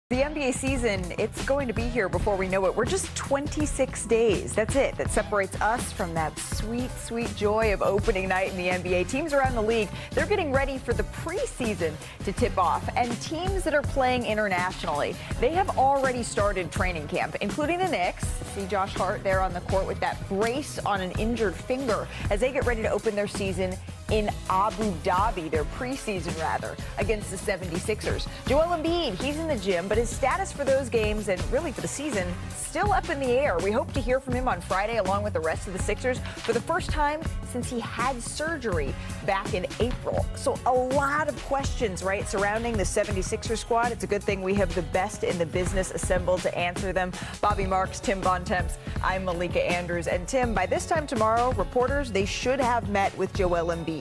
The NBA season, it's going to be here before we know it. We're just 26 days. That's it. That separates us from that sweet, sweet joy of opening night in the NBA. Teams around the league, they're getting ready for the preseason to tip off. And teams that are playing internationally, they have already started training camp, including the Knicks. See Josh Hart there on the court with that brace on an injured finger as they get ready to open their season in Abu Dhabi, their preseason rather, against the 76ers. Joel Embiid, he's in the gym, but his status for those games and really for the season still up in the air. We hope to hear from him on Friday along with the rest of the Sixers for the first time since he had surgery back in April. So a lot of questions, right, surrounding the 76ers squad. It's a good thing we have the best in the business assembled to answer them. Bobby Marks, Tim Bontemps, I'm Malika Andrews. And Tim, by this time tomorrow, reporters, they should have met with Joel Embiid.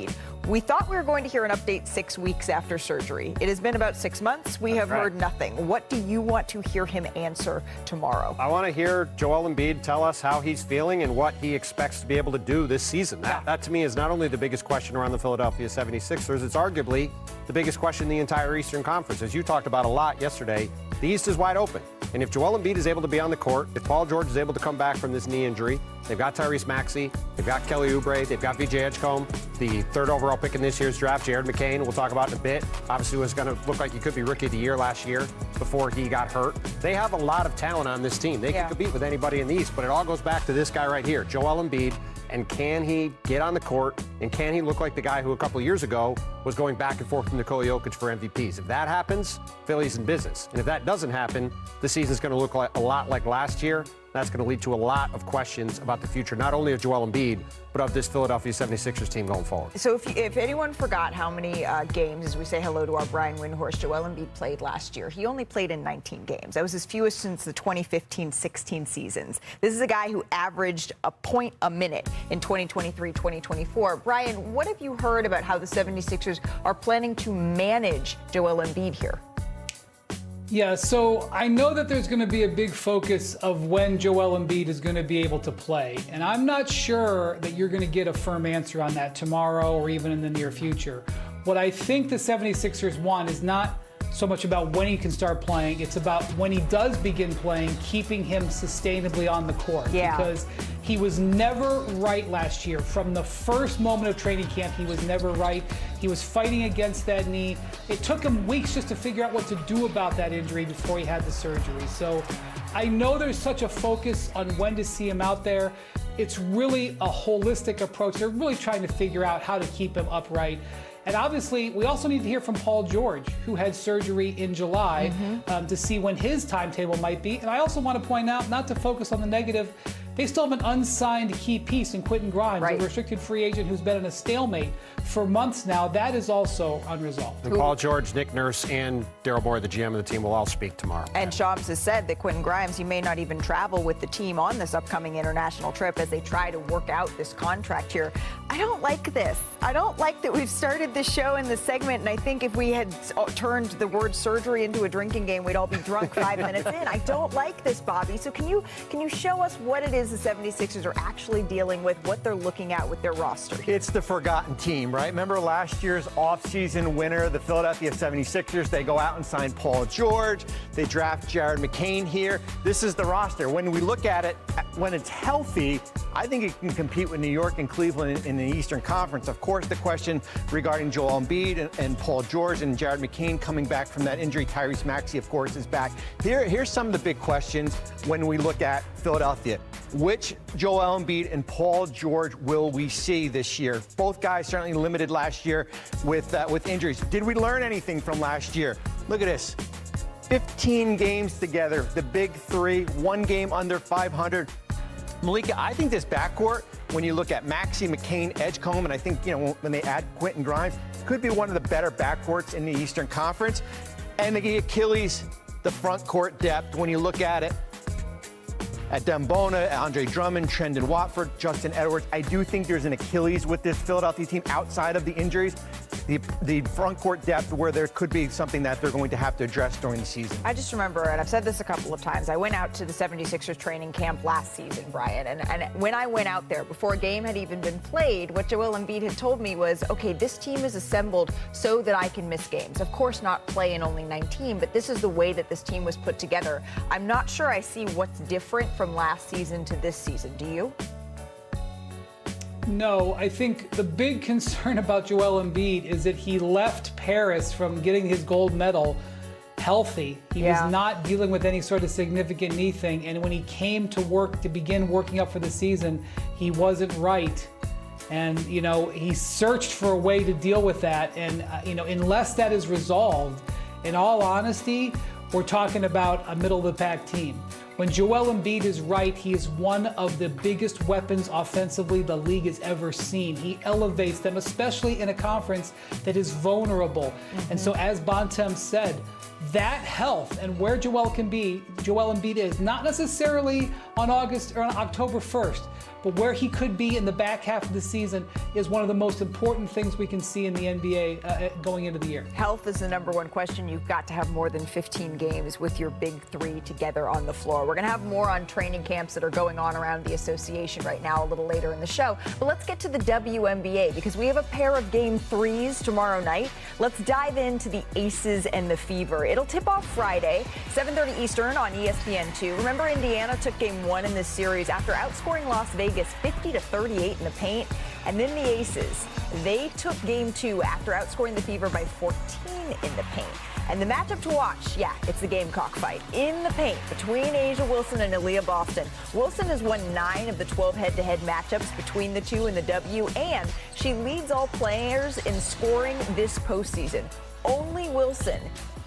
We thought we were going to hear an update 6 weeks after surgery. It has been about 6 months. We have heard nothing. What do you want to hear him answer tomorrow? I want to hear Joel Embiid tell us how he's feeling and what he expects to be able to do this season. That to me is not only the biggest question around the Philadelphia 76ers, it's arguably the biggest question in the entire Eastern Conference. As you talked about a lot yesterday, the East is wide open. And if Joel Embiid is able to be on the court, if Paul George is able to come back from this knee injury, they've got Tyrese Maxey, they've got Kelly Oubre, they've got VJ Edgecombe, the third overall pick in this year's draft, Jared McCain, we'll talk about in a bit. Obviously was going to look like he could be Rookie of the Year last year before he got hurt. They have a lot of talent on this team. They can compete with anybody in the East, but it all goes back to this guy right here, Joel Embiid. And can he get on the court, and can he look like the guy who a couple of years ago was going back and forth with Nikola Jokic for MVPs? If that happens, Philly's in business. And if that doesn't happen, the season's going to look like a lot like last year. That's going to lead to a lot of questions about the future, not only of Joel Embiid, but of this Philadelphia 76ers team going forward. So if anyone forgot how many games, as we say hello to our Brian Windhorst, Joel Embiid played last year, he only played in 19 games. That was his fewest since the 2015-16 seasons. This is a guy who averaged a point a minute in 2023-2024. Brian, what have you heard about how the 76ers are planning to manage Joel Embiid here? Yeah, so I know that there's going to be a big focus of when Joel Embiid is going to be able to play. And I'm not sure that you're going to get a firm answer on that tomorrow or even in the near future. What I think the 76ers want is not so much about when he can start playing. It's about when he does begin playing, keeping him sustainably on the court. Yeah. Because he was never right last year. From the first moment of training camp, he was never right. He was fighting against that knee. It took him weeks just to figure out what to do about that injury before he had the surgery. So I know there's such a focus on when to see him out there. It's really a holistic approach. They're really trying to figure out how to keep him upright. And obviously, we also need to hear from Paul George, who had surgery in July, to see when his timetable might be. And I also want to point out, not to focus on the negative, they still have an unsigned key piece in Quentin Grimes, a restricted free agent who's been in a stalemate for months now. That is also unresolved. And Paul George, Nick Nurse, and Daryl Morey, the GM of the team, will all speak tomorrow. And Shams has said that Quentin Grimes, he may not even travel with the team on this upcoming international trip as they try to work out this contract here. I don't like this. I don't like that we've started this show in this segment, and I think if we had turned the word surgery into a drinking game, we'd all be drunk 5 minutes in. I don't like this, Bobby. So can you show us what it is the 76ers are actually dealing with, what they're looking at with their roster? It's the forgotten team, right? Remember last year's offseason winner, the Philadelphia 76ers? They go out and sign Paul George. They draft Jared McCain here. This is the roster. When we look at it, when it's healthy, I think it can compete with New York and Cleveland in the Eastern Conference. Of course, the question regarding Joel Embiid and Paul George and Jared McCain coming back from that injury. Tyrese Maxey, of course, is back. Here's some of the big questions when we look at Philadelphia. Which Joel Embiid and Paul George will we see this year? Both guys certainly limited last year with injuries. Did we learn anything from last year? Look at this. 15 games together, the big three, one game under 500. Malika, I think this backcourt, when you look at Maxey, McCain, Edgecombe, and I think, when they add Quentin Grimes, could be one of the better backcourts in the Eastern Conference. And the Achilles, the front court depth, when you look at it, at Dembona, Andre Drummond, Trendon Watford, Justin Edwards. I do think there's an Achilles with this Philadelphia team outside of the injuries. the front court depth where there could be something that they're going to have to address during the season. I just remember, and I've said this a couple of times, I went out to the 76ers training camp last season, Brian, and when I went out there, before a game had even been played, what Joel Embiid had told me was, okay, this team is assembled so that I can miss games. Of course, not play in only 19, but this is the way that this team was put together. I'm not sure I see what's different from last season to this season. Do you? No, I think the big concern about Joel Embiid is that he left Paris from getting his gold medal healthy. He was not dealing with any sort of significant knee thing. And when he came to work to begin working up for the season, he wasn't right. And, you know, he searched for a way to deal with that. And, you know, unless that is resolved, in all honesty, we're talking about a middle-of-the-pack team. When Joel Embiid is right, he is one of the biggest weapons offensively the league has ever seen. He elevates them, especially in a conference that is vulnerable. And so as Bontemps said, that health and where Joel Embiid is, not necessarily on August or on October 1st, but where he could be in the back half of the season is one of the most important things we can see in the NBA going into the year. Health is the number one question. You've got to have more than 15 games with your big three together on the floor. We're going to have more on training camps that are going on around the association right now a little later in the show. But let's get to the WNBA because we have a pair of game threes tomorrow night. Let's dive into the Aces and the Fever. It'll tip off Friday, 7:30 Eastern on ESPN2. Remember, Indiana took game one in this series after outscoring Las Vegas 50-38 in the paint. And then the Aces, they took game two after outscoring the Fever by 14 in the paint. And the matchup to watch, it's the Gamecock fight in the paint between Asia Wilson and Aaliyah Boston. Wilson has won 9 of the 12 head-to-head matchups between the two in the W, and she leads all players in scoring this postseason. Only Wilson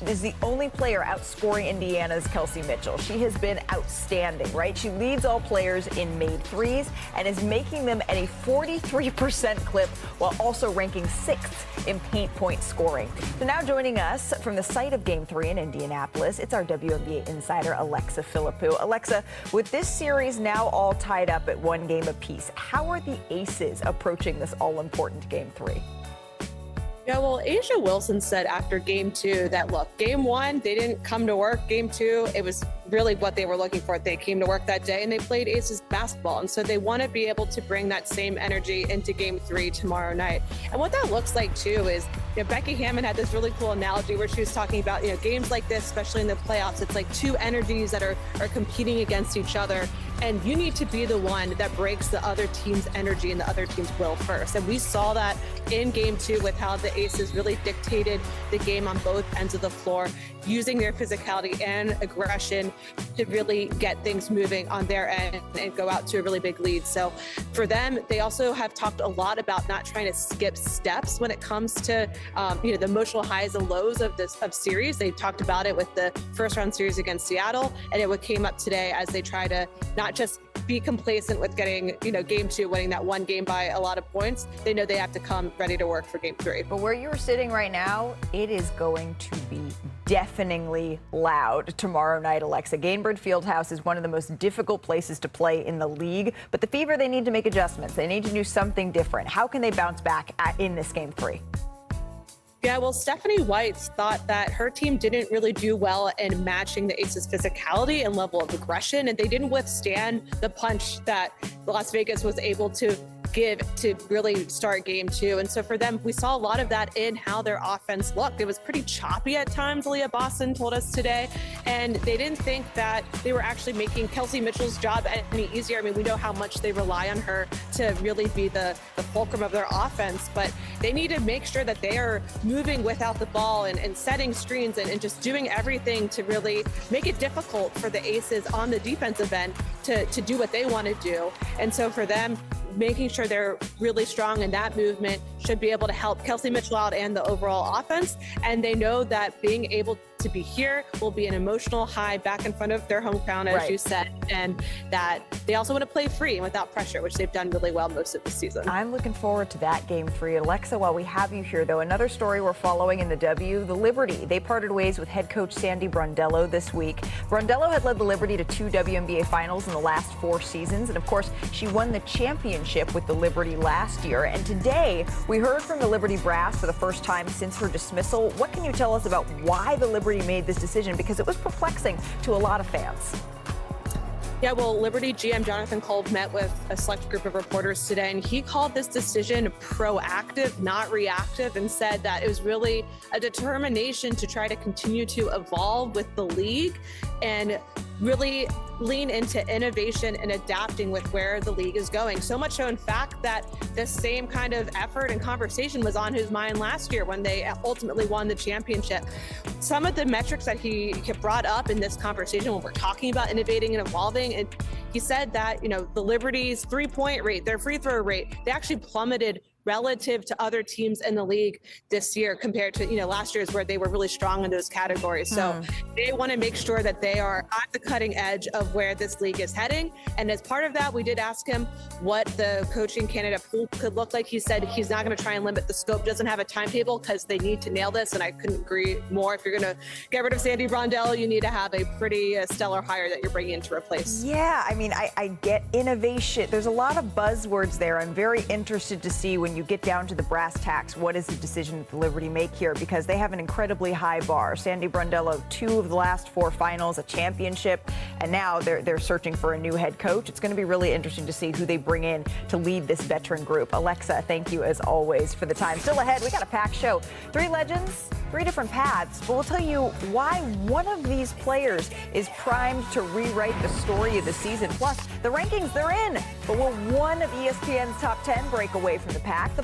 is the only player outscoring Indiana's Kelsey Mitchell. She has been outstanding, right? She leads all players in made threes and is making them at a 43% clip while also ranking 6th in paint point scoring. So now joining us from the site of Game 3 in Indianapolis, it's our WNBA insider, Alexa Philippou. Alexa, with this series now all tied up at 1 game apiece, how are the Aces approaching this all-important Game 3? Yeah, well, Asia Wilson said after game 2 that, look, game 1, they didn't come to work. Game 2, it was really what they were looking for. They came to work that day and they played Aces basketball. And so they want to be able to bring that same energy into game 3 tomorrow night. And what that looks like, too, is, Becky Hammond had this really cool analogy where she was talking about, games like this, especially in the playoffs, it's like two energies that are competing against each other. And you need to be the one that breaks the other team's energy and the other team's will first. And we saw that in game 2 with how the Aces really dictated the game on both ends of the floor, using their physicality and aggression to really get things moving on their end and go out to a really big lead. So for them, they also have talked a lot about not trying to skip steps when it comes to the emotional highs and lows of series. They talked about it with the first round series against Seattle, and it came up today as they try to not just be complacent with getting, game 2, winning that one game by a lot of points. They know they have to come ready to work for game 3. But where you're sitting right now, it is going to be deafeningly loud tomorrow night, Alexa. Gainbridge Fieldhouse is one of the most difficult places to play in the league, but the Fever, they need to make adjustments. They need to do something different. How can they bounce back in this game 3? Yeah, well, Stephanie White thought that her team didn't really do well in matching the Aces' physicality and level of aggression, and they didn't withstand the punch that Las Vegas was able to give to really start game 2. And so for them, we saw a lot of that in how their offense looked. It was pretty choppy at times, Aaliyah Boston told us today, and they didn't think that they were actually making Kelsey Mitchell's job any easier. I mean, we know how much they rely on her to really be the fulcrum of their offense, but they need to make sure that they are moving without the ball and setting screens and just doing everything to really make it difficult for the Aces on the defensive end to do what they want to do. And so for them, making sure they're really strong in that movement should be able to help Kelsey Mitchell out and the overall offense. And they know that being able to be here will be an emotional high back in front of their home crowd, as you said, and that they also want to play free and without pressure, which they've done really well most of the season. I'm looking forward to that game 3. Alexa, while we have you here, though, another story we're following in the W, the Liberty. They parted ways with head coach Sandy Brondello this week. Brondello had led the Liberty to 2 WNBA finals in the last 4 seasons, and of course, she won the championship with the Liberty last year. And today, we heard from the Liberty brass for the first time since her dismissal. What can you tell us about why the Liberty made this decision? Because it was perplexing to a lot of fans. Yeah, well, Liberty GM Jonathan Kolb met with a select group of reporters today, and he called this decision proactive, not reactive, and said that it was really a determination to try to continue to evolve with the league and really lean into innovation and adapting with where the league is going. So much so, in fact, that the same kind of effort and conversation was on his mind last year when they ultimately won the championship. Some of the metrics that he brought up in this conversation when we're talking about innovating and evolving, and he said that, the Liberty's 3-point rate, their free throw rate, they actually plummeted relative to other teams in the league this year compared to, last year's where they were really strong in those categories. So they want to make sure that they are at the cutting edge of where this league is heading. And as part of that, we did ask him what the coaching candidate pool could look like. He said he's not going to try and limit the scope, doesn't have a timetable because they need to nail this. And I couldn't agree more. If you're going to get rid of Sandy Brondello, you need to have a pretty stellar hire that you're bringing in to replace. Yeah, I mean, I get innovation. There's a lot of buzzwords there. I'm very interested to see when you get down to the brass tacks, what is the decision that the Liberty make here? Because they have an incredibly high bar. Sandy Brondello, 2 of the last 4 finals, a championship, and now they're searching for a new head coach. It's going to be really interesting to see who they bring in to lead this veteran group. Alexa, thank you as always for the time. Still ahead, we got a packed show. 3 legends, 3 different paths, but we'll tell you why one of these players is primed to rewrite the story of the season. Plus, the rankings, they're in, but will one of ESPN's top 10 break away from the pack? The